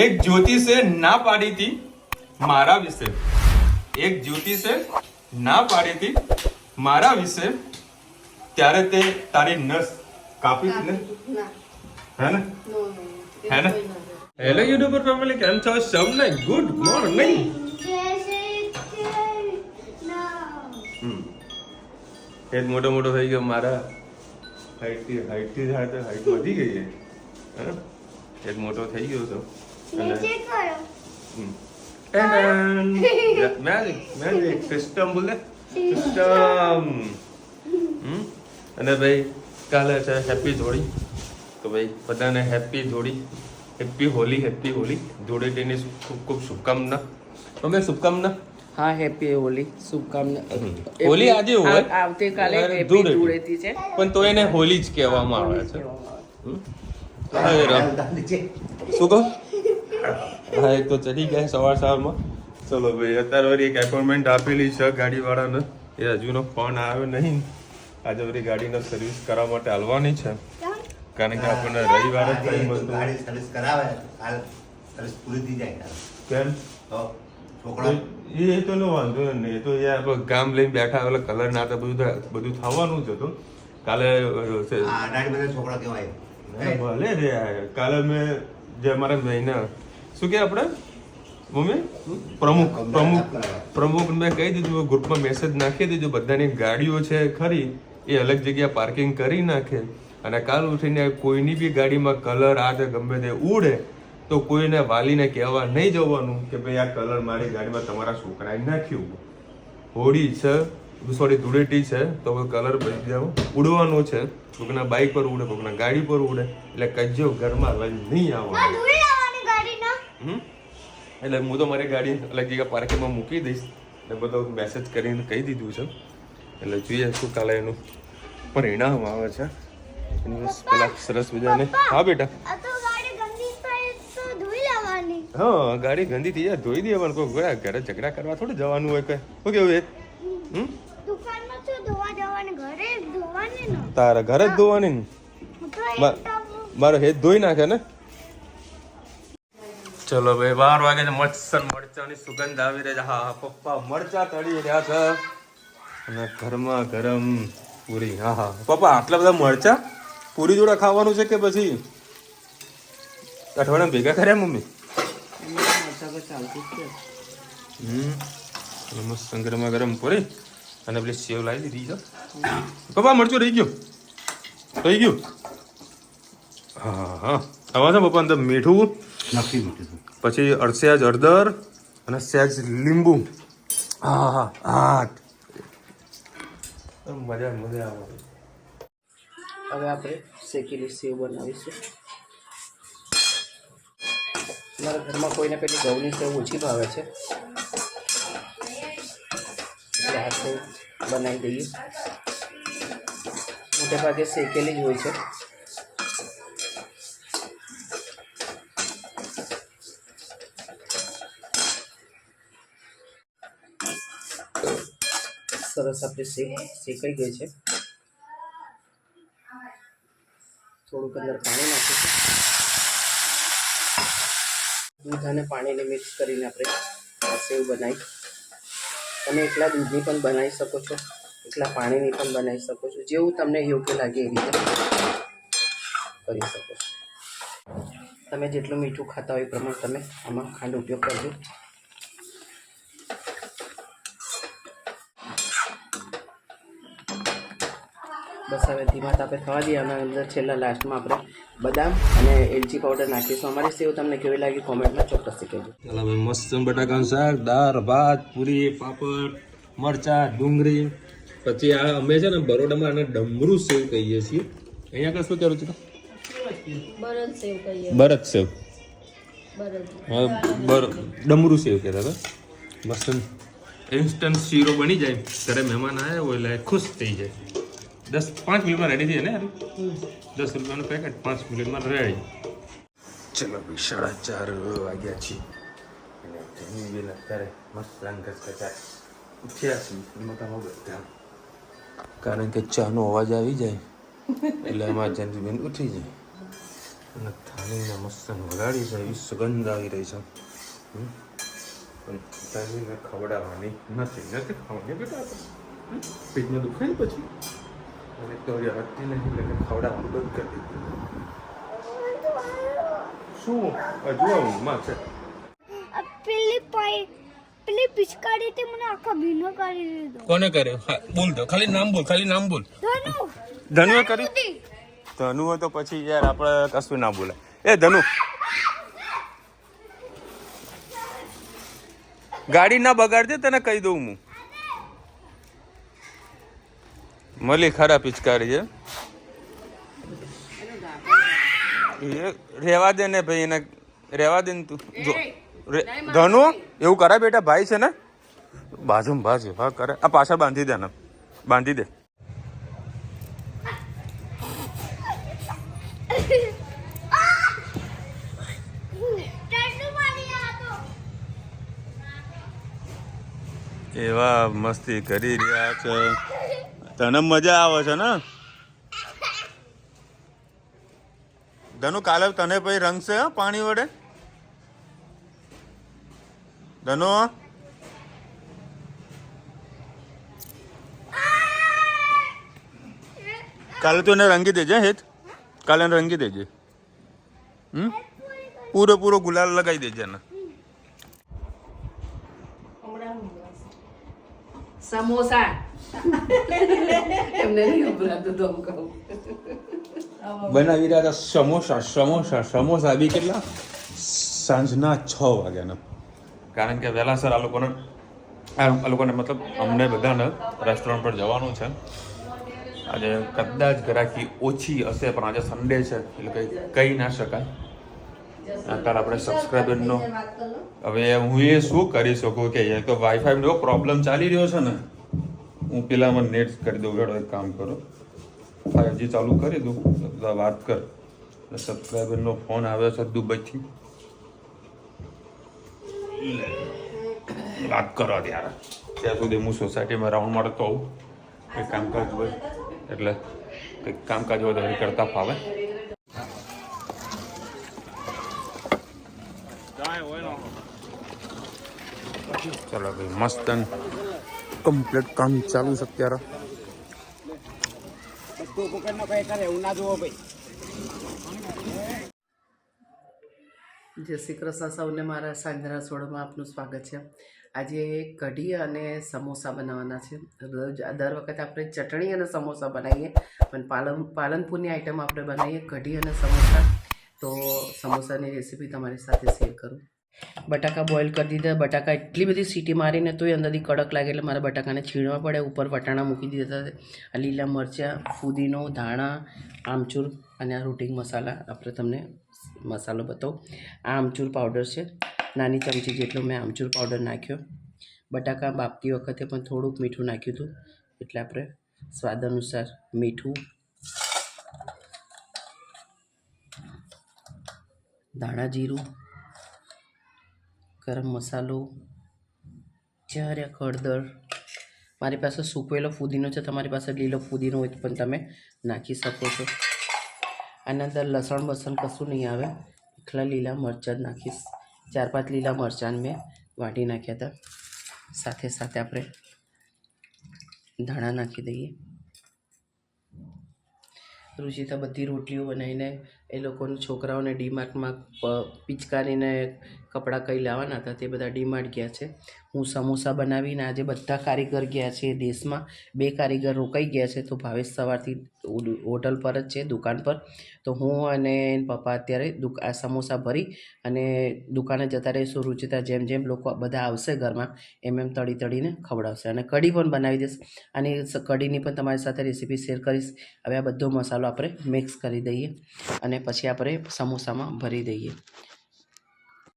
એક જ્યોતિષે ના પાડી હતી મારા વિશે. એક જ્યોતિષે ના પાડી હતી મારા વિશે, ત્યારે તે તારી નસ કાપી હતી ને? હે ને? હે ને? હેલો યુટ્યુબર ફેમિલી, કેમ છો સૌને? Good morning. એ મોટો મોટો થઈ ગયો મારા હાઈટ વધી ગઈ છે. એ મોટો થઈ ગયો છો. મેજિક સિસ્ટમ બોલે સિસ્ટમ. અને ભાઈ કાલે છે હેપી હોળી, તો ભાઈ બધાને happy Holi, happy Holi, happy Holi. ધૂળેટીની ખૂબ ખૂબ શુભકામના. તમે શુભકામના. હા, હેપી હોલી, શુભકામના. હોલી આજે હોય, આવતીકાલે હેપી ધૂળેટી છે, પણ તો એને હોલી જ કહેવામાં આવે છે. શું કહો? હા, એક તો ચડી ગયા સવારમાં. ચલો ભાઈ, અત્યારે વળી એક એપોઇન્ટમેન્ટ આપેલી છે ગાડીવાળાને, એ હજુનો ફોન આવ્યો નહીં. આજે વળી ગાડીનો સર્વિસ કરવા માટે હાલવાની છે, કારણ કે આપણને રવિવારે જ ટાઈમ મળતો. ગાડી સર્વિસ કરાવે, હાલ સર્વિસ પૂરી થઈ જાય. કેમ? તો છોકરા એ તો નો વાંધો નહીં, એ તો યાર ગામ લઈને બેઠા, એટલે કલર ના તો બધું થવાનું જ હતું. કાલે અડાડી બધા છોકરા કહેવાય. ભલે રે, કાલે મેં જે અમારા મહિના શું કે આપણે મમ્મી પ્રમુખ મેં કહી દીધું, ગ્રુપમાં મેસેજ નાખી દીધું, બધાની ગાડીઓ છે ખરી એ અલગ જગ્યા પાર્કિંગ કરી નાખે, અને કાલ ઉઠીને કોઈની બી ગાડીમાં કલર આ તે ગમે તે ઉડે તો કોઈને વાલીને કહેવા નહીં જવાનું કે ભાઈ આ કલર મારી ગાડીમાં તમારા છોકરાએ નાખ્યું. હોળી છે, સોરી ધૂળેટી છે, તો કલર બધી ઉડવાનો છે. કોઈકના બાઇક પર ઉડે, કોઈકના ગાડી પર ઉડે, એટલે કજ્જો ઘરમાં લઈને નહીં આવવાનું. એટલે હું તો મારી ગાડી અલગ જગ્યા પાર્કિંગમાં મૂકી દઈશ, એટલે બધો મેસેજ કરીને કહી દીધું છે. એટલે જોઈએ શું કાલે એનું પરિણામ આવે છે. પેલા સરસ મજાને. હા બેટા. હા, ગાડી ગંદી થઈ જાય ધોઈ દેવાનું. કોઈ ઘરે ઝઘડા કરવા થોડું જવાનું હોય કઈ. શું કેવું? તારા ઘરે જ ધોવાની ને? મારો હેત ધોઈ નાખે ને. ચલો ભાઈ, 12 વાગે મરચાની સુગંધ આવી રહી છે. હા, પપ્પા મરચા તળી રહ્યા છે અને ગરમા ગરમ પૂરી. હા હા પપ્પા, આટલા બધા મરચા પૂરી જોડે ખાવાનું છે કે પછી અઠવાડિયા ભેગા કર્યા મમ્મી? મસ્ત ગરમા ગરમ પૂરી અને પેલી સેવ લાવી દીધી છે. પપ્પા મરચું રહી ગયું. હા હા, આવા છે પપ્પા અંદર મીઠું નક્કી મૂકી, પછી સહેજ હળદર અને સહેજ લીંબુ. હા હા હા, મજા આવે. હવે આપણે શેકેલી સેવ બનાવીશું. મારા ઘરમાં કોઈને પેલી ઘઉંની સેવ ઓછી ભાવે છે, એટલે આ સેવ બનાવી દઈએ. મોટે ભાગે શેકેલી જ હોય છે. સરસ આપણી સેવ શેકાઈ ગઈ છે. થોડુંક અંદર પાણી નાખીશું. દૂધ અને પાણીને મિક્સ કરીને આપણે આ સેવ બનાવી. તમે એકલા દૂધની પણ બનાવી શકો છો, એકલા પાણીની પણ બનાવી શકો છો, જેવું તમને યોગ્ય લાગે એ રીતે કરી શકો છો. તમે જેટલું મીઠું ખાતા હોય એ પ્રમાણે તમે આમાં ખાંડ ઉપયોગ કરજો. બસ હવે ધીમા તાપે થવા દઈએ, અને અંદર છેલ્લા લાસ્ટમાં આપણે બદામ અને એલચી પાવડર નાખીશું. અમારી સેવ તમને કેવી લાગી કોમેન્ટમાં ચોક્કસથી કહેજો. ચાલો ભાઈ, મસ્ત બટાકાનું શાક, દાળ ભાત, પૂરી, પાપડ, મરચા, ડુંગળી. પછી આ અમે છે ને બરોડામાં આને ડમરું સેવ કહીએ છીએ. અહીંયા આગળ શું કહેવું છે? બરદ સેવ. હા, ડમરું સેવ કહેતા હતા. મસ્ત ઇન્સ્ટન્ટ શીરો બની જાય, ઘરે મહેમાન આવ્યા હોય એટલે ખુશ થઈ જાય. 5 મિનિટમાં રેડી થઈ જાય ને? 10 રૂપિયાનું પેકેટ 5 મિનિટમાં રેડી. ચલો ભાઈ, 4:30 વાગ્યા છીએ અને જમી બેન અત્યારે મસ્ત ઉઠ્યા છીએ મોટામાં બધા, કારણ કે ચાનો અવાજ આવી જાય એટલે એમાં જનરીબેન ઉઠી જાય. અને થાળીને મસ્ત વગાડી છે એવી સુગંધ આવી રહી છે પણ થાળીને ખવડાવવાની નથી ખાવાની બેટા પેટમાં દુખાય ને પછી અને તો હતી નહીં એટલે ખવડાવવાનું બંધ કરી દીધું. શું હજુ ઊંઘમાં છે? પેલી પિચકારી તે મને આખા ભીનો કરી દીધો. કોને કર્યો? બોલ દો, ખાલી નામ બોલ, ખાલી નામ બોલ. ધનુ ધનુએ કરી? ધનુ હોય તો પછી યાર આપણે કશું ના બોલાય. એ ધનુ ગાડી ના બગાડજે, તને કહી દઉં હું. મળી ખરા પિચકારી છે એ રેવા દે ને ભાઈ, એને રેવા દે ને તું. જો ધનુ એવું કરાય બેટા, ભાઈ છે ને બાજુ હા કરે. આ પાછળ બાંધી દે ને, બાંધી દે. એવા મસ્તી કરી રહ્યા છે, તને મજા આવે છે ને ધનુ? કાલે તને પછી રંગશે પાણી વડે ધનુ. કાલે તું એને રંગી દેજે હેત, કાલે એને રંગી દેજે. પૂરો ગુલાલ લગાવી દેજે એને. સમોસા એમને નહીં ઉભરાતું તો હું કહું. બનાવી રહ્યા હતા સમોસા બી કેટલા સાંજના 6 વાગ્યાના, કારણ કે વહેલાસર આ લોકોને મતલબ અમને બધાને રેસ્ટોરન્ટ પર જવાનું છે. આજે કદાચ ગ્રાહકી ઓછી હશે પણ આજે સન્ડે છે એટલે કહી ના શકાય. અત્યારે આપણે સબસ્ક્રાઈબરનો હવે હું એ શું કરી શકું કે એ તો વાઈફાઈનો પ્રોબ્લેમ ચાલી રહ્યો છે ને, હું પેલામાં નેટ કરી દઉં. વેડો એક કામ કરો, 5G ચાલુ કરી દઉં, વાત કર. સબસ્ક્રાઈબરનો ફોન આવ્યો છે દુબઈથી, વાત કરો ત્યારે. ત્યાં સુધી હું સોસાયટીમાં રાઉન્ડ મારતો હોઉં, કંઈક કામકાજ હોય એટલે કંઈક કામકાજ હોય તો કરતા ફાવે. ચાલો ભાઈ, મસ્ત કમ્પ્લીટ કામ ચાલુ છે અત્યારે. જય શ્રી કૃષ્ણ સૌને, મારા સાંજના રસોડામાં આપનું સ્વાગત છે. આજે કઢી અને સમોસા બનાવવાના છે. દર વખતે આપણે ચટણી અને સમોસા બનાવીએ, પણ પાલનપુરની આઈટમ આપણે બનાવીએ કઢી અને સમોસા. તો સમોસાની રેસીપી તમારી સાથે શેર કરું. બટાકા બોઇલ કરી દીધા. બટાકા એટલી બધી સીટી મારીને તોય અંદરથી કડક લાગે એટલે મારા બટાકાને છીણવા પડે. ઉપર વટાણા મૂકી દીધા, લીલા મરચાં, ફુદીનો, ધાણા, આમચૂર અને આ રૂટિંગ મસાલા. આપણે તમને મસાલો બતાવું. આ આમચૂર પાવડર છે, નાની ચમચી જેટલો મેં આમચૂર પાવડર નાખ્યો. બટાકા બાફતી વખતે પણ થોડુંક મીઠું નાખ્યું હતું, એટલે આપણે સ્વાદ અનુસાર મીઠું, ધાણા જીરું, ગરમ મસાલો, જ્યારે હળદર. મારી પાસે સૂકવેલો ફુદીનો છે, તમારી પાસે લીલો ફુદીનો હોય પણ તમે નાખી શકો છો. આના અંદર લસણ બસણ કશું નહીં આવે, એકલા લીલા મરચાં જ નાખીશ. 4-5 લીલા મરચાં મેં વાટી નાખ્યા હતા. સાથે સાથે આપણે ધાણા નાખી દઈએ. રુચિતા બધી રોટલીઓ બનાવીને એ લોકોને છોકરાઓને ડીમાર્ટમાં પિચકારીને કપડાં કંઈ લાવવાના હતા તે બધા ડીમાર્ટ ગયા છે. હું સમોસા બનાવીને આજે બધા કારીગર ગયા છે દેશમાં. 2 કારીગર રોકાઈ ગયા છે, તો ભાવેશ સવારથી હોટલ પર જ છે, દુકાન પર. તો હું અને પપ્પા અત્યારે આ સમોસા ભરી અને દુકાને જતા રહીશું. રુચિતા જેમ જેમ લોકો બધા આવશે ઘરમાં એમ તળીને ખવડાવશે. અને કઢી પણ બનાવી દઈશ. અને કઢીની પણ તમારી સાથે રેસીપી શેર કરીશ. હવે આ બધો મસાલો આપણે મિક્સ કરી દઈએ અને પછી આપણે સમોસામાં ભરી દઈએ.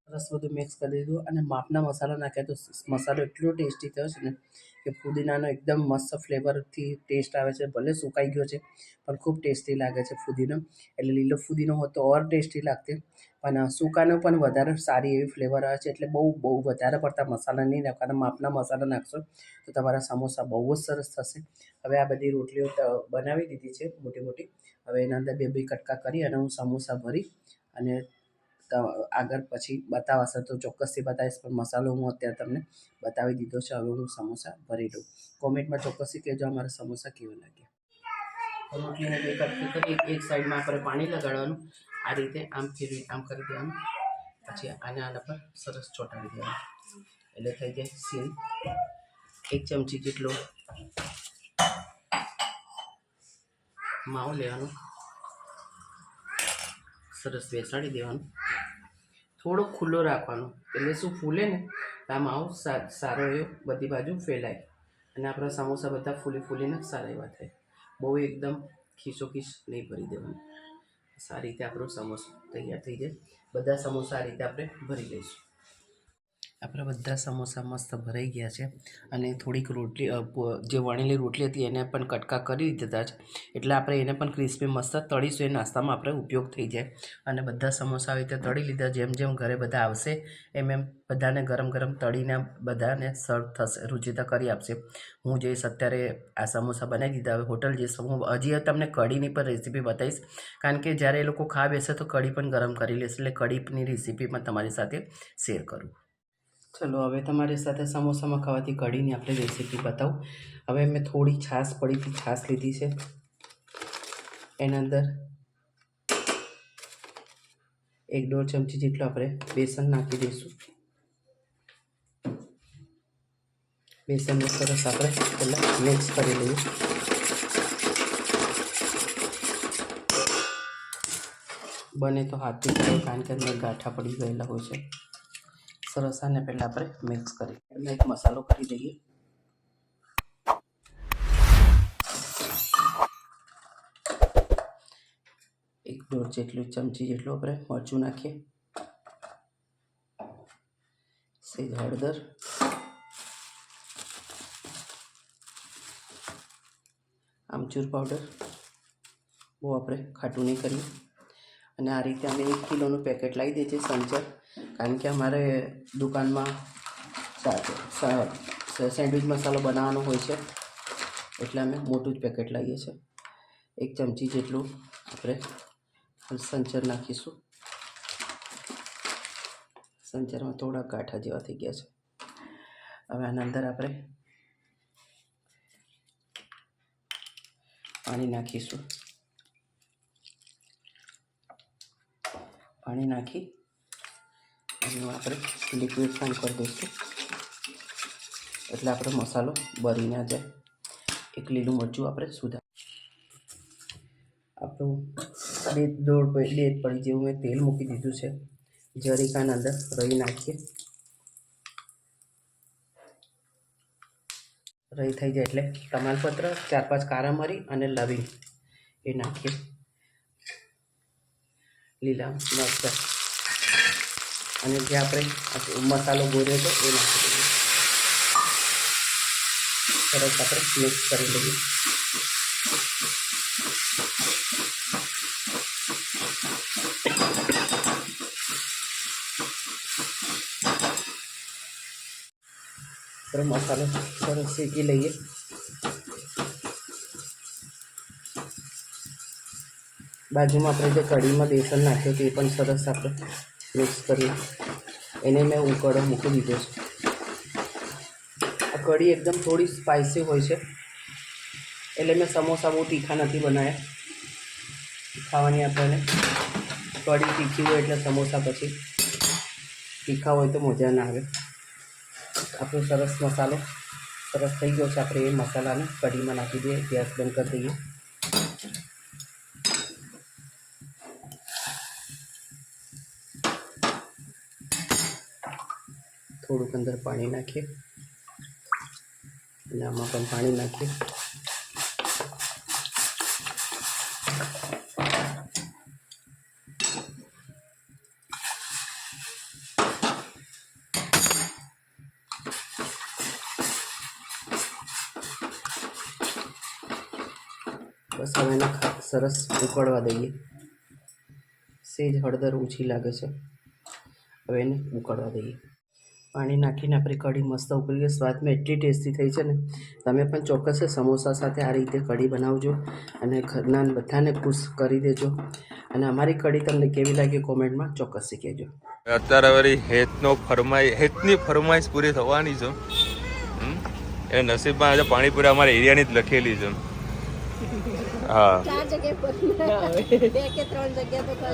સરસ બધું મિક્સ કરી દીધું અને માપના મસાલા નાખ્યા તો મસાલો એટલો ટેસ્ટી થયો છે ને કે ફુદીનાનો એકદમ મસ્ત ફ્લેવરથી ટેસ્ટ આવે છે. ભલે સુકાઈ ગયો છે પણ ખૂબ ટેસ્ટી લાગે છે ફુદીનો. એટલે લીલો ફુદીનો હોત તો ઓર ટેસ્ટી લાગતી, પણ સૂકાનો પણ વધારે સારી એવી ફ્લેવર આવે છે. એટલે બહુ વધારે પડતા મસાલા નહીં નાખવાના, માપના મસાલા નાખશો તો તમારા સમોસા બહુ જ સરસ થશે. હવે આ બધી રોટલીઓ બનાવી દીધી છે મોટી. હવે એના અંદર 2 કટકા કરી અને હું સમોસા ભરી અને આગળ પછી બતાવાશે તો ચોક્કસથી બતાવીશ, પણ મસાલો હું અત્યારે તમને બતાવી દીધો છે. હવે હું સમોસા ભરી દઉં. કોમેન્ટમાં ચોક્કસથી કહેજો અમારા સમોસા કેવા લાગ્યા. રોટલીને બે કટકી કરી એક સાઈડમાં આપણે પાણી લગાડવાનું, આ રીતે આમ ફેરવી આમ કરી દેવાનું, પછી આના પર સરસ ચોંટાડી દેવાનું, એટલે થઈ જાય સીલ. 1 ચમચી જેટલો માવો લેવાનો, સરસ બેસાડી દેવાનું, થોડો ખુલ્લો રાખવાનો, એટલે શું ફૂલે ને આ માવો સારો એવો બધી બાજુ ફેલાય અને આપણા સમોસા બધા ફૂલીને સારા એવા થાય. બહુ એકદમ ખીચોખીચ નહીં ભરી દેવાનું. આ રીતે આપણો સમોસો તૈયાર થઈ જાય. બધા સમોસા આ રીતે આપણે ભરી લઈશું. આપણા બધા સમોસા મસ્ત ભરાઈ ગયા છે અને થોડીક રોટલી જે વણેલી રોટલી હતી એને પણ કટકા કરી દીધા છે, એટલે આપણે એને પણ ક્રિસ્પી મસ્ત તળીશું. એ નાસ્તામાં આપણે ઉપયોગ થઈ જાય. અને બધા સમોસા આવી રીતે તળી લીધા. જેમ જેમ ઘરે બધા આવશે એમ બધાને ગરમ ગરમ તળીને બધાને સર્વ થશે, રુચિતા કરી આપશે. હું જઈશ અત્યારે આ સમોસા બનાવી દીધા. હવે હોટલ જઈશ. હું હજી તમને કઢીની પણ રેસીપી બતાવીશ, કારણ કે જ્યારે એ લોકો ખાવા બેસે તો કઢી પણ ગરમ કરી લેશે, એટલે કઢીની રેસીપી પણ તમારી સાથે શેર કરું. ચલો હવે તમારી સાથે સમોસામાં ખાવાથી કઢીની આપણે રેસીપી બતાવું. હવે મેં થોડી છાશ પડીથી છાશ લીધી છે, એના અંદર 1-1.5 ચમચી જેટલું આપણે બેસન નાખી દઈશું. બેસનને સરસ આપણે પહેલાં મિક્સ કરી લઈએ. બને તો હાથથી કરો, કારણ કે અંદર ગાંઠા પડી ગયેલા હોય છે. સરસ આને પહેલાં આપણે મિક્સ કરી એટલે એક મસાલો કરી દઈએ. એક 1.5 ચમચી જેટલું આપણે મરચું નાખીએ, સેજ હળદર, આમચૂર પાવડર, બહુ આપણે ખાટું નહીં કરીએ. અને આ રીતે અમે 1 કિલોનું પેકેટ લાવી દઈએ છીએ સંચર, કારણ કે અમારે દુકાનમાં સેન્ડવિચ મસાલો બનાવવાનો હોય છે, એટલે અમે મોટું જ પેકેટ લાવીએ છીએ. 1 ચમચી જેટલું આપણે સંચર નાખીશું. સંચરમાં થોડા ગાંઠા જેવા થઈ ગયા છે. હવે આના અંદર આપણે પાણી નાખીશું. પાણી નાખી એનું આપણે લિક્વિડ ફોર્મ કરી દઈશું, એટલે આપણો મસાલો બળી ના જાય. એક લીલું મરચું આપણે સુધાર. આપણું 1.5 પડી જેવું મેં તેલ મૂકી દીધું છે. જરીકાના અંદર રઈ નાખીએ. રઈ થઈ જાય એટલે તમાલપત્ર, 4-5 કારા મરી અને લવિંગ એ નાખીએ. લીલા મરચાં અને જે આપણે મસાલો ગોળ્યો હતો એ નાખી દઈએ. સરસ આપણે મિક્સ કરી લઈએ. મસાલો સરસ શેકી લઈએ. બાજુમાં આપણે જે કઢીમાં બેસન નાખ્યું હતું એ પણ સરસ આપણે મિક્સ કરી, એને મેં ઉકળો મૂકી દીધો છે. આ કઢી એકદમ થોડી સ્પાઇસી હોય છે, એટલે મેં સમોસા બહુ તીખા નથી બનાવ્યા. ખાવાની આપણને કઢી તીખી હોય એટલે સમોસા પછી તીખા હોય તો મજા ના આવે. આપણો સરસ મસાલો સરસ થઈ ગયો છે. આપણે એ મસાલાને કઢીમાં નાખી દઈએ. ગેસ બંધ કરી દઈએ. થોડુંક અંદર પાણી નાખીએ અને આમાં પણ પાણી નાખીએ. બસ હવે એને સરસ ઉકળવા દઈએ. સેજ હળદર ઓછી લાગે છે, હવે એને ઉકળવા દઈએ. પાણી નાખીને આપણી કઢી મસ્ત ઉકળી ગઈ. સ્વાદમાં એટલી ટેસ્ટી થઈ છે ને, તમે પણ ચોક્કસ સમોસા સાથે આ રીતે કઢી બનાવજો અને ઘરના બધાને ખુશ કરી દેજો. અને અમારી કઢી તમને કેવી લાગી કોમેન્ટમાં ચોક્કસથી કહેજો. અત્યારે વળી હેતની ફરમાઈશ પૂરી થવાની છે. એ નસીબમાં આજે પાણીપુરી અમારા એરિયાની જ લખેલી છે. હા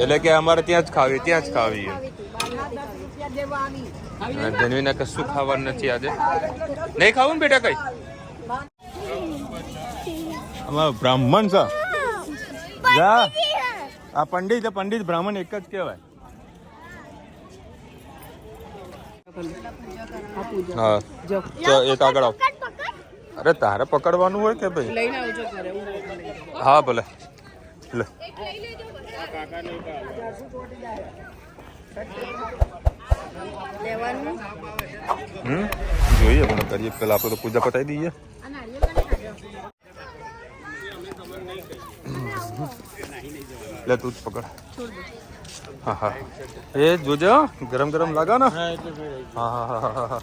એટલે કે અમારે ત્યાં જ ખાવી જનવીને કશું ખાવાનું નથી આજે. નહીં ખાવું ને બેટા કઈ અમારા બ્રાહ્મણ છે. જા આ પંડિત બ્રાહ્મણ એક જ કહેવાય. હા તો એક આગળ આવ. અરે તારે પકડવાનું હોય કે ભાઈ? લઈને આવજો ઘરે. હા ભલે લે. લેવાનું જોઈએ પણ કરીએ પેલા આપણે તો પૂજા પતાવી દઈએ. લે તું જ પકડ. હા હા એ જોજે ગરમ ગરમ લાગા ને. હા હા હા હા હા.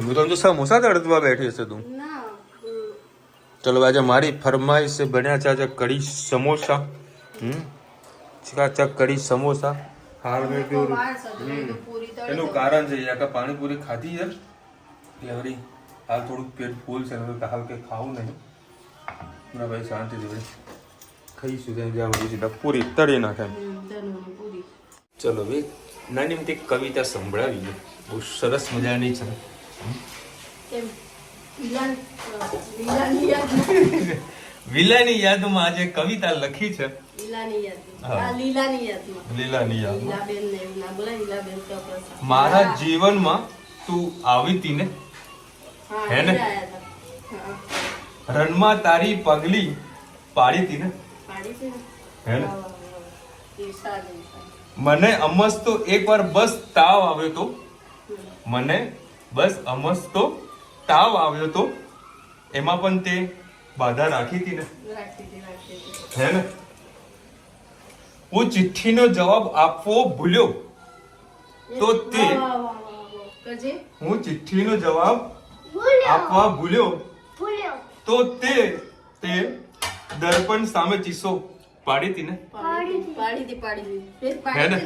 હું તો સમોસા તળવા બેઠી હશે તું. ચલો આજે મારી ફરમાઈશ બન્યા છે આજે કઢી સમોસા. ચકાચક કઢી સમોસા. હાલ મેં એનું કારણ છે યા કે પાણીપુરી ખાધી છે એટલે વળી હાલ થોડુંક પેટ ફૂલ છે તો હાલ કે ખાવું નહીં. ના ભાઈ શાંતિથી વળી ખાઈશું ત્યાં જ્યાં વળી સીધા પૂરી તળી નાખે. ચલો ભાઈ નાની મોટી કવિતા સંભળાવી. બહુ સરસ મજાની છે. વિલાની યાદમાં આજે કવિતા લખી છે. લીલાની યાદમાં મારા જીવનમાં તું આવી તી ને હે ને રનમાં તારી પગલી પાડી તી ને હે ને મને અમસ તો એકવાર બસ તાવ આવ્યો તો મને બસ અમસ તો તાવ આવ્યો તો એમાં પણ તે બાધા રાખી હતી ને હે ને હું ચિઠ્ઠીનો જવાબ આપવો ભૂલ્યો તો તે હું ચિઠ્ઠીનો જવાબ આપવા ભૂલ્યો તો તે દર્પણ સામે ચીસો પાડી હતી ને હે ને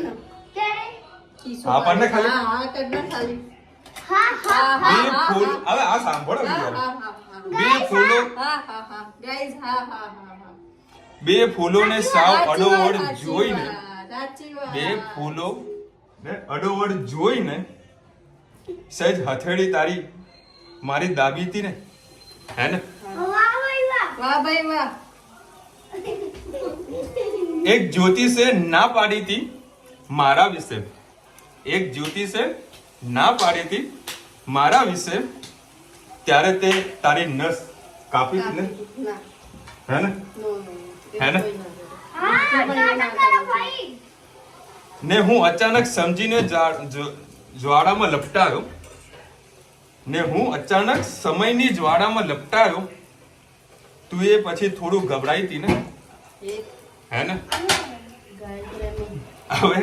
હા પાડને ખાલી બે ફૂલ હવે આ સાંભળો બે ફૂલોને સાવ અડોઅડ જોઈને બે ફૂલો ને અડોઅડ જોઈને સહેજ હથેળી તારી મારી દાબી હતી ને હે ને એક જ્યોતિષે ના પાડી હતી મારા વિશે એક જ્યોતિષે ના પાડી હતી મારા વિશે ત્યારે તે તારી નસ કાપી હતી ને હે ને હે ને ને હું અચાનક સમજીને જ્વાળામાં લપટાયો ને હું અચાનક સમયની જ્વાળામાં લપટાયો તું એ પછી થોડું ગભરાઈ હતી ને હે ને હવે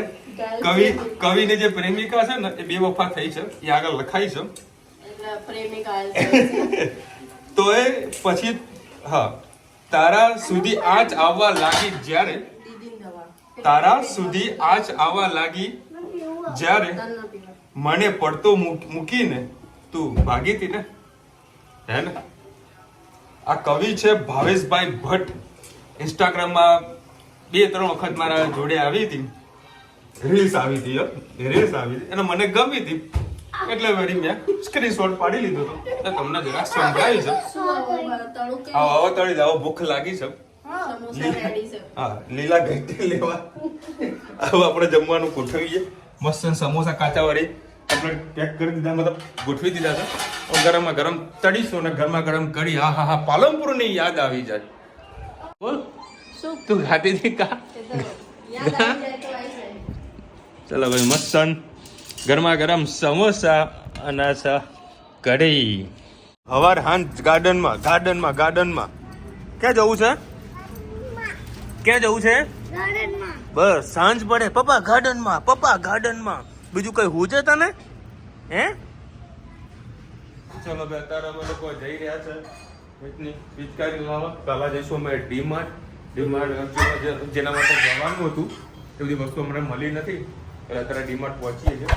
કવિની જે પ્રેમિકા છે ને એ બે વફા થઈ છે એ આગળ લખાઈ છે તો એ પછી હા તારા સુધી આંચ આવવા લાગી જ્યારે તારા સુધી આંચ આવવા લાગી જ્યારે મને પડતો મૂકીને તું ભાગી હતી ને હે ને આ કવિ છે ભાવેશભાઈ ભટ્ટ. ઇન્સ્ટાગ્રામમાં 2-3 વખત મારા જોડે આવી હતી રીલ્સ આવી હતી અને મને ગમી હતી એટલે વળી મેં સ્ક્રીનશોટ પાડી લીધો હતો એટલે તમને જરા સંભળાવી છે. આવો તળી જાવ ભૂખ લાગી છે. હા લીલા ઘંટી લેવા હવે આપણે જમવાનું ગોઠવીએ. મસ્ત સમોસા કાચા વાળી આપણે પેક કરી દીધા મતલબ ગોઠવી દીધા હતા. ગરમમાં ગરમ તળીશું ને ગરમા ગરમ કઢી. હા હા હા પાલનપુરની યાદ આવી જાય. બોલ તું ખાતી હતી કા? ચલો ભાઈ મસ્ત ગરમા ગરમ સમોસા અને કઢી. હવાર હાંજ ગાર્ડનમાં ક્યાં જવું છે? ક્યાં જવું છે? ગાર્ડનમાં. બસ સાંજ પડે પપ્પા ગાર્ડનમાં બીજું કઈ હું છે તને હે? ચલો બે અત્યારે અમે લોકો જઈ રહ્યા છે પિચકારી લાવવા. પહેલા જઈશું અમે ડીમાર્ટ જેના માટે જવાનું હતું એ બધી વસ્તુ અમને મળી નથી એટલે અત્યારે ડીમાર્ટ પહોંચીએ છીએ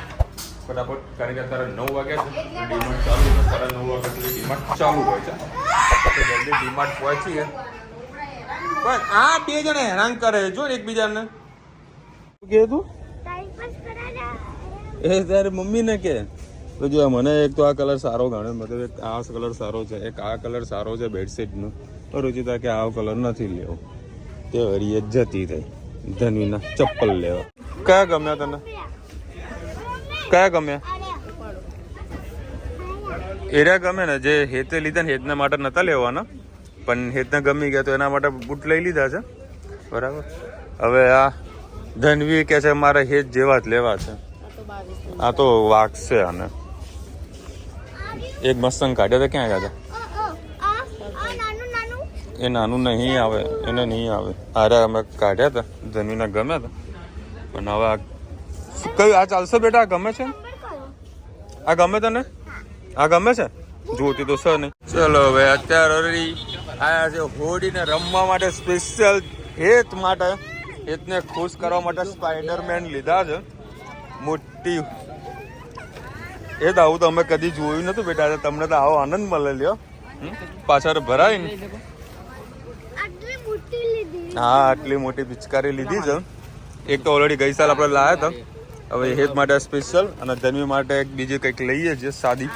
ફટાફટ, કારણ કે અત્યારે 9 વાગ્યા છે, ડીમાર્ટ ચાલુ છે, 9:30 વાગ્યા સુધી ડીમાર્ટ ચાલુ હોય છે, તો જલ્દી ડીમાર્ટ પહોંચીએ. પણ આ બે જણા હેરાન કરે જો ને એકબીજાને. શું કહે તું? ટાઈમ પાસ કરાયા. એ તારે મમ્મીને કે તો જો મને એક તો આ કલર સારો ગણ્યો, મતલબ એક આ કલર સારો છે, એક આ કલર સારો છે બેડશીટનો. રુચિતા કે આ કલર નથી લેવો, તે હરીએ જતી થઈ ધનવીના ચપ્પલ લેવા. કયા ગમ્યા તને? કયા ગમ્યા? એરિયા ગમે ને જે હેતે લીધા ને હેતના માટે નતા લેવાના, પણ હેતને ગમી ગયા તો એના માટે બૂટ લઈ લીધા છે બરાબર. હવે આ ધનવી કે છે મારે હેત જેવા જ લેવા છે. આ તો વાગશે આને. એક મસ્તંગ કાઢ્યા તો ક્યાં ગયા એ નાનું નહીં આવે, એને નહીં આવે. અરે અમે કાઢ્યા હતા ધનવીના ગમ્યા હતા, પણ હવે આ કયું આ ચાલશે બેટા? આ ગમે છે? આ ગમે તને? આ ગમે છે? જોતી તો સર નહીં. ચલો હવે અત્યારે આયા છે હોડીને રમવા માટે સ્પેશિયલ હેત માટે. હેતને ખુશ કરવા માટે સ્પાઈડરમેન લીધા છે મોટી. એ તો આવું તો અમે કદી જોયું નતું બેટા, તમને તો આવો આનંદ મળે લ્યો. પાછળ ભરાય ને. હા આટલી મોટી પિચકારી લીધી છે. એક તો ઓલરેડી ગઈ સાલ આપણે લાયા હતા, હવે હેત માટે સ્પેશિયલ અને ધનવી માટે એક બીજી કંઈક લઈએ છીએ સાદી.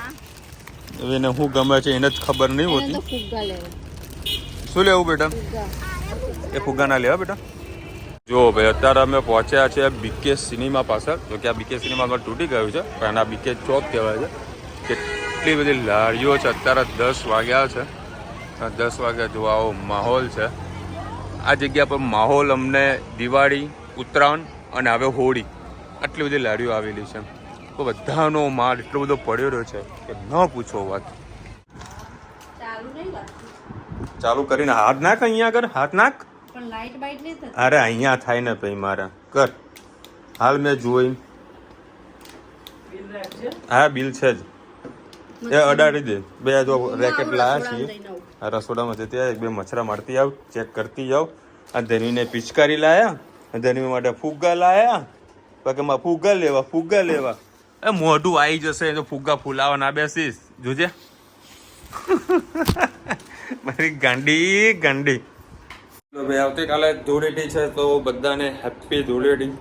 એને શું ગમે છે એને જ ખબર નહીં હોતી. શું લેવું બેટા? એ ફુગ્ગા ના લેવા બેટા. જો ભાઈ અત્યારે અમે પહોંચ્યા છે બીકે સિનેમા પાછળ. જો કે આ બીકે સિનેમામાં તૂટી ગયું છે, પણ આ બીકે ચોક કહેવાય છે. કેટલી બધી લારીઓ છે. અત્યારે 10 વાગ્યા છે, 10 વાગ્યા જો આવો માહોલ છે આ જગ્યા પર. માહોલ અમને દિવાળી, ઉત્તરાયણ અને હવે હોળી, આટલી બધી લારીઓ આવેલી છે. તો બધાનો માલ એટલો બધો પડ્યો રહ્યો છે કે ન પૂછો વાત. ચાલુ કરીને હાથ નાખ અહીંયા આગળ, હાથ નાખ. અરે અહીંયા થાય ને ભાઈ મારા કર. હાલ મેં જોઈ. હા બિલ છે જ, એ અડાડી દે. બે જો રેકેટ લાયા છીએ આ રસોડામાં જતી, એક બે મચ્છરા મારતી આવ, ચેક કરતી જાવ. આ ધનવીને પિચકારી લાયા, ધનવી માટે ફુગ્ગા લાયા. બાકી ફુગ્ગા લેવા એ મોઢું આવી જશે તો ફુગ્ગા ફૂલાવા ના બેસીશ જોજે. મારી ગાંડી. ભાઈ આવતીકાલે ધૂળેટી છે તો બધાને હેપી ધૂળેટી.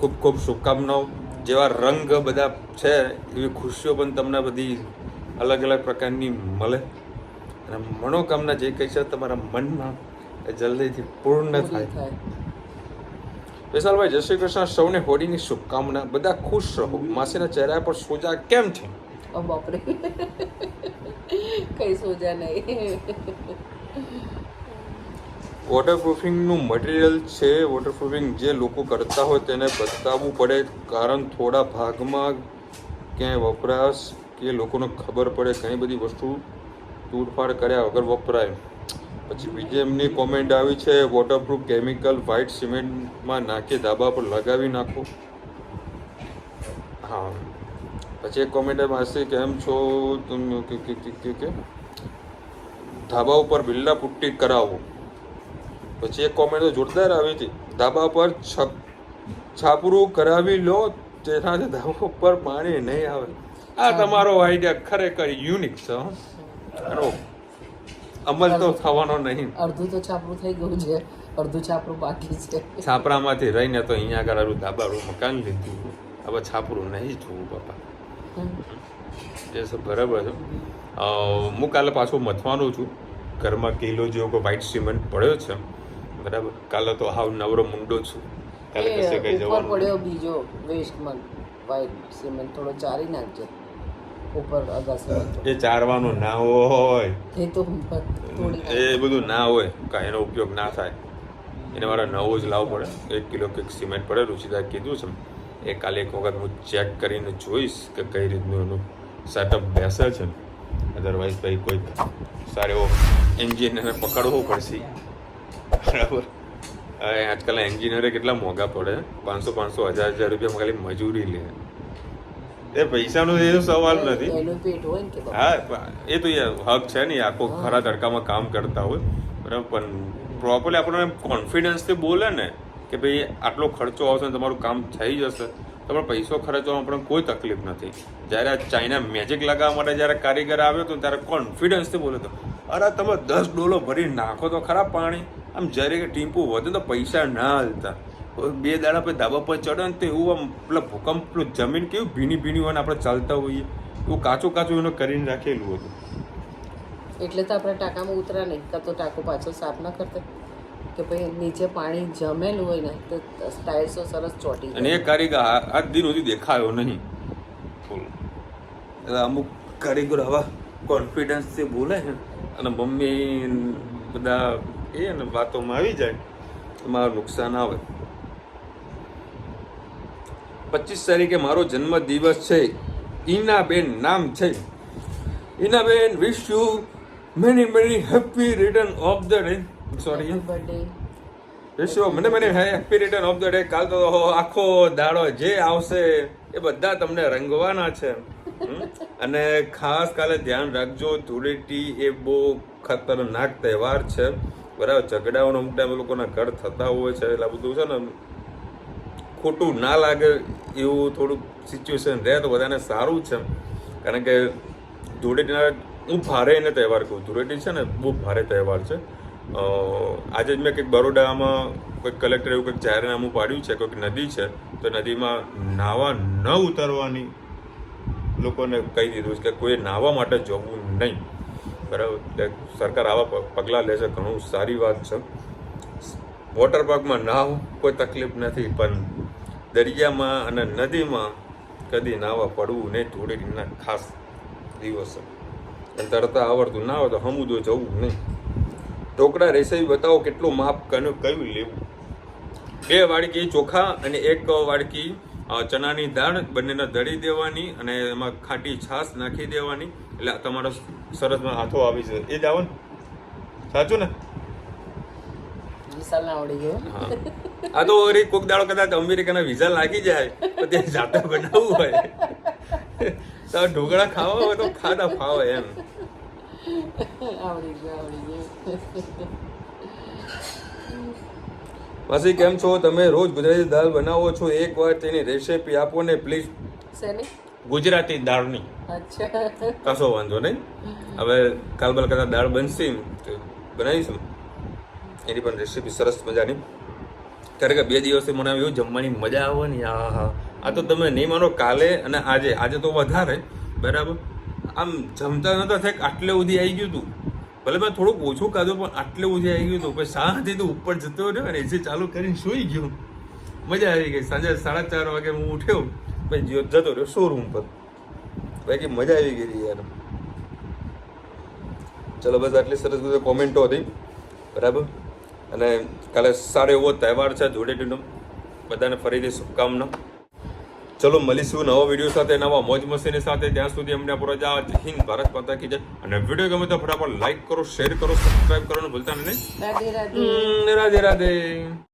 ખૂબ ખૂબ શુભકામનાઓ. જેવા રંગ બધા છે એવી ખુશીઓ પણ તમને બધી અલગ અલગ પ્રકારની મળે, અને મનોકામના જે કંઈ છે તમારા મનમાં એ જલ્દીથી પૂર્ણ થાય. વિશાલભાઈ જય શ્રી કૃષ્ણ. સૌને હોળીની શુભકામના. બધા ખુશ રહો. માસીના ચહેરા પર સોજા કેમ છે? બાપરે કઈ સોજા નહીં. વોટરપ્રૂફિંગનું મટીરિયલ છે. વોટરપ્રૂફિંગ જે લોકો કરતા હોય તેને બતાવવું પડે, કારણ થોડા ભાગમાં ક્યાંય વપરાશ કે લોકોને ખબર પડે. ઘણી બધી વસ્તુ તૂટફાડ કર્યા વગર વપરાય. પછી બીજી એમની કોમેન્ટ આવી છે, વોટરપ્રૂફ કેમિકલ વ્હાઇટ સિમેન્ટમાં નાખી ધાબા પર લગાવી નાખો. હા પછી એક કોમેન્ટ આવશે કેમ છો તમે કે ધાબા ઉપર બિલ્લા પુટ્ટી કરાવો. પછી એક કોમેન્ટ તો જોરદાર આવી હતી, ધાબા પર છાપરું કરાવી લો તેનાથી ધાબા ઉપર પાણી નહીં આવે. આ તમારો આઈડિયા ખરેખર યુનિક છે. એનો અમલ તો થવાનો નહીં. અડધું તો છાપરું થઈ ગયું છે, અડધું છાપરું બાકી છે. છાપરામાંથી રહીને તો અહીંયા આગળ ધાબારું મકાન લીધું, હવે છાપરું નહીં જોવું બાપા. એ સબ બરાબર છે. હું કાલે પાછું મથવાનું છું. ઘરમાં કિલો જેવો કોઈ વ્હાઇટ સિમેન્ટ પડ્યો છે બરાબર. કાલે તો હાવ નવરો મુંડો છું. કાલે કશે કઈ જવાનું પડ્યો બીજો વેસ્ટમાં વ્હાઇટ સિમેન્ટ થોડો ચારી નાખજો ઉપર અગાસી. એ ચારવાનું ના હોય, એ તો એ બધું ના હોય, કાંઈ એનો ઉપયોગ ના થાય. એને મારે નવો જ લાવવું પડે. 1 કિલો કંઈક સિમેન્ટ પડે. રુચિતા કીધું છે એ કાલે એક વખત હું ચેક કરીને જોઈશ કે કઈ રીતનું એનું સેટઅપ બેસે છે. અધરવાઇઝ ભાઈ કોઈ સારો એવો એન્જિન એને પકડવો પડશે બરાબર. આજકાલ એન્જિનિયરે કેટલા મોંઘા પડે 500 1000 રૂપિયામાં ખાલી મજૂરી લે એ પૈસાનો એ સવાલ નથી એનું પેટ હોય ને કે બાપા. હા એ તો હક છે ને આખો ખરા તડકામાં કામ કરતા હોય બરાબર પણ પ્રોપરલી આપણને કોન્ફિડન્સથી બોલે ને કે ભાઈ આટલો ખર્ચો આવશે ને તમારું કામ થઈ જશે તમારો પૈસો ખર્ચવામાં આપણને કોઈ તકલીફ નથી જ્યારે આ ચાઇના મેજિક લગાવવા માટે જ્યારે કારીગર આવ્યો હતો ત્યારે કોન્ફિડન્સથી બોલ્યો હતો અરે તમે $10 ભરી નાખો તો ખરા પાણી આમ જ્યારે કે ટીમ્પુ વધે તો પૈસા ના હાલતા 2 દાડા પછી ધાબા પર ચડે ને તો એવું આમ પેલા ભૂકંપ પેલું જમીન કેવું ભીની ભીની હોય ને આપણે ચાલતા હોઈએ એવું કાચું કાચું એનું કરીને રાખેલું હતું એટલે તો આપણે ટાંકામાં ઉતરા નહીં કાં તો ટાંકો પાછો સાફ ના કરતા કે ભાઈ નીચે પાણી જમેલું હોય ને તો ટાઇલ્સો સરસ ચોટી અને એ કારીગર આજ દિન સુધી દેખાયો નહીં એટલે અમુક કારીગર આવા કોન્ફિડન્સથી બોલે છે અને મમ્મી બધા એ ને વાતોમાં આવી જાય મારું નુકસાન આવે 25 તારીખે મારો જન્મદિવસ છે ઈનાબેન નામ છે Inaben wish you many happy return of the day sorry birthday વિશ્વ મને happy return of the day કાલ તો આખો દાડો જે આવશે એ બધા તમને રંગવાના છે અને ખાસ કાલે ધ્યાન રાખજો ધૂળેટી એ બહુ ખતરનાક તહેવાર છે બરાબર ઝઘડાઓનો અમુક ટાઈમ લોકોના ઘર થતા હોય છે એટલે આ બધું છે ને ખોટું ના લાગે એવું થોડુંક સિચ્યુએશન રહે તો બધાને સારું છે કારણ કે ધૂળેટીના હું ભારે એને તહેવાર કહું ધૂળેટી છે ને બહુ ભારે તહેવાર છે આજે જ મેં કંઈક બરોડામાં કોઈક કલેક્ટર એવું કંઈક જાહેરનામું પાડ્યું છે કોઈક નદી છે તો નદીમાં નાહવા ન ઉતરવાની લોકોને કહી દીધું છે કે કોઈ નાહવા માટે જવું નહીં બરાબર એટલે સરકાર આવા પગલાં લે છે ઘણું સારી વાત છે વોટર પાર્કમાં નાહવું કોઈ તકલીફ નથી પણ દરિયામાં અને નદીમાં કદી નાહવા પડવું નહીં ધૂળેટીના ખાસ દિવસો અને તરતા આવડતું ના હોય તો સમુદ્ર જવું નહીં ઢોકળા રેસીપી બતાવો કેટલું માપ કયું લેવું 2 વાડકી ચોખા અને 1 વાડકી ચણાની દાળ બંનેને દળી દેવાની અને એમાં ખાટી છાશ નાખી દેવાની એટલે તમારો સરસમાં હાથો આવી જશે એ જ આવો ને સાચું ને વિશાલ ના આવડી ગયો હા આ તો વળી કોક દાડો કદાચ અમેરિકાના વિઝા લાગી જાય તો ત્યાં જાતે બનાવવું હોય તો ઢોકળા ખાવા હોય તો ખાતા ફાવે એમ આવડી ગયો માસી કેમ છો તમે રોજ ગુજરાતી દાળ બનાવો છો એકવાર તેની રેસીપી આપો ને પ્લીઝ શેની ગુજરાતી દાળની અચ્છા કશો વાંધો નહીં હવે કાલબાલ કદાચ દાળ બનશે તો બનાવીશું એની પણ રેસીપી સરસ મજાની કારણ કે 2 દિવસથી મને એવું જમવાની મજા આવે ને આ તો તમે નહીં માનો કાલે અને આજે તો વધારે બરાબર આમ જમતા નતા થાય આટલે સુધી આવી ગયું હતું ભલે મેં થોડુંક ઓછું ખાધું પણ આટલે સુધી આવી ગયું હતું પછી શાંતિ તો ઉપર જતો રહ્યો ને એસી ચાલુ કરીને સૂઈ ગયો મજા આવી ગઈ સાંજે 4:30 વાગે હું ઉઠ્યો પછી જતો રહ્યો શોરૂમ પર બાકી મજા આવી ગઈ યાર ચલો બસ આટલી સરસ બધી કોમેન્ટો હતી બરાબર અને કાલે સારો એવો તહેવાર છે ધૂળેટીનો બધાને ફરીથી શુભકામના ચલો મળીશું નવા વિડીયો સાથે નવા મોજ મસ્તીની સાથે ત્યાં સુધી અમને રજા હિન્દ ભારત માતા કી જય અને વિડીયો ગમે તો ફટાફટ લાઈક કરો શેર કરો સબસ્ક્રાઇબ કરવાનું ભૂલતા નહીં રાધે રાધે રાધે રાધે